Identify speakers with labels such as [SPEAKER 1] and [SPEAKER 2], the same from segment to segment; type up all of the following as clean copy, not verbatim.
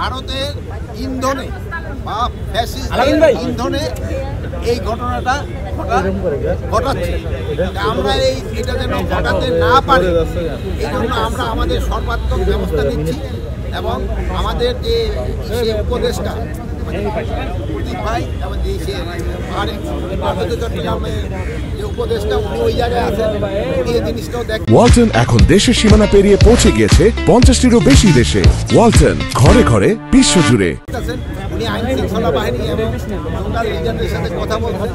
[SPEAKER 1] ভারতের ইন্ধনে বা ফ্যাসিস্ট ইন্ধনে এই ঘটনাটা ঘটাচ্ছে। আমরা এটা যেন ঘটাতে না পারি এই জন্য আমরা আমাদের সর্বাত্মক ব্যবস্থা নিচ্ছি এবং আমাদের যে উপদেষ্টা প্রদীপ ভাই আমাদের চট্টগ্রামের যে উপদেষ্টা উনি ওই জায়গায় আছেন, এই জিনিসটাও দেখ।
[SPEAKER 2] ওয়ালটন এখন দেশের সীমানা পেরিয়ে পৌঁছে গিয়েছে 50টিরও বেশি দেশে। ওয়ালটন ঘরে ঘরে বিশ্বজুড়ে।
[SPEAKER 1] উনি আইন শৃঙ্খলা বাহিনী এবং লোকাল লিডারদের সাথে কথা বলছেন।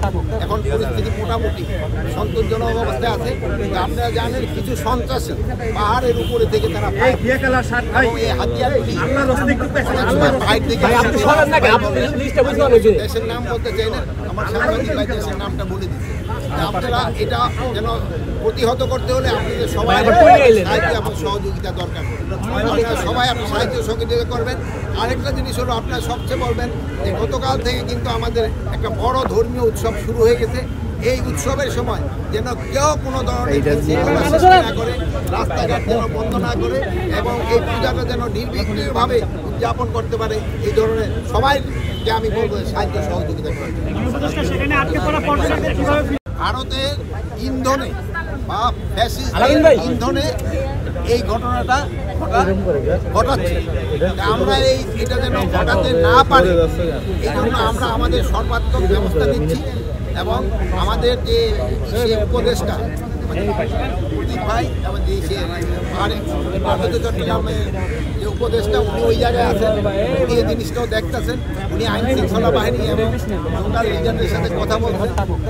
[SPEAKER 1] এখন পরিস্থিতি মোটামুটি সন্তোষজনক অবস্থায় আছে। আপনারা জানেন কিছু সন্ত্রাসী পাহাড়ের উপরে থেকে তারা দেশের নাম বলতে চাই না, আমার সাংবাদিক ভাই দেশের নামটা বলে দিচ্ছে। আপনারা এটা যেন প্রতিহত করতে হলে আপনাদের সবাই সাহায্য এবং সহযোগিতা দরকার। আপনারা সবাই আপনার সাহায্য সহযোগিতা করবেন। আরেকটা জিনিস হলো আপনারা সবচেয়ে বলবেন যে গতকাল থেকে কিন্তু আমাদের একটা বড় ধর্মীয় উৎসব শুরু হয়ে গেছে। এই উৎসবের সময় যেন কেউ কোনো ধরনের না করে, রাস্তাঘাট যেন বন্ধ না করে এবং এই পূজাটা যেন নির্বিঘ্নভাবে উদযাপন করতে পারে, এই ধরনের সবাইকে আমি বলবো সাহায্য সহযোগিতা করেন। ভারতের ইন্ধনে বা ফ্যাসিস্ট ইন্ধনে এই ঘটনাটা ঘটাচ্ছে। আমরা এটা যেন ঘটাতে না পারি এই জন্য আমরা আমাদের সর্বাত্মক ব্যবস্থা নিচ্ছি এবং আমাদের যে উপদেষ্টা প্রদীপ ভাই আমাদের চট্টগ্রামের যে উপদেষ্টা উনি ওই জায়গায় আছেন, উনি এই জিনিসটাও দেখতেছেন। উনি আইন শৃঙ্খলা বাহিনী এবং লোকাল লিডারদের সাথে কথা বলছেন।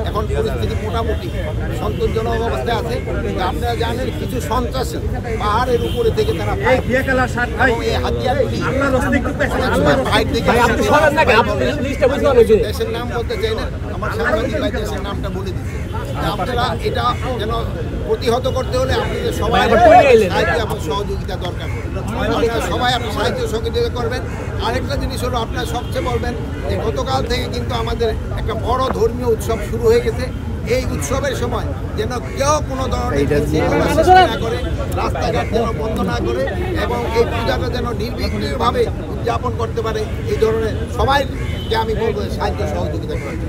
[SPEAKER 1] এখন পরিস্থিতি মোটামুটি সন্তোষজনক অবস্থায় আছে। আপনারা জানেন কিছু সন্ত্রাসী পাহাড়ের উপরে থেকে তারা দেশের নাম বলতে চাই না, আমার সাংবাদিক ভাই দেশের নামটা বলে দিচ্ছে। আপনারা এটা যেন প্রতিহত করতে হলে আপনাদের সবাই সাহায্য এবং সহযোগিতা দরকার। আপনারা সবাই আপনার সাহায্য সহযোগিতা করবেন। আরেকটা জিনিস হলো আপনারা সবচেয়ে বলবেন যে গতকাল থেকে কিন্তু আমাদের একটা বড় ধর্মীয় উৎসব শুরু হয়ে গেছে। এই উৎসবের সময় যেন কেউ কোনো ধরনের না করে, রাস্তাঘাট যেন বন্ধ না করে এবং এই পূজাটা যেন নির্বিঘ্নভাবে উদযাপন করতে পারে, এই ধরনের সবাইকে আমি বলবো সাহায্য সহযোগিতা করেন।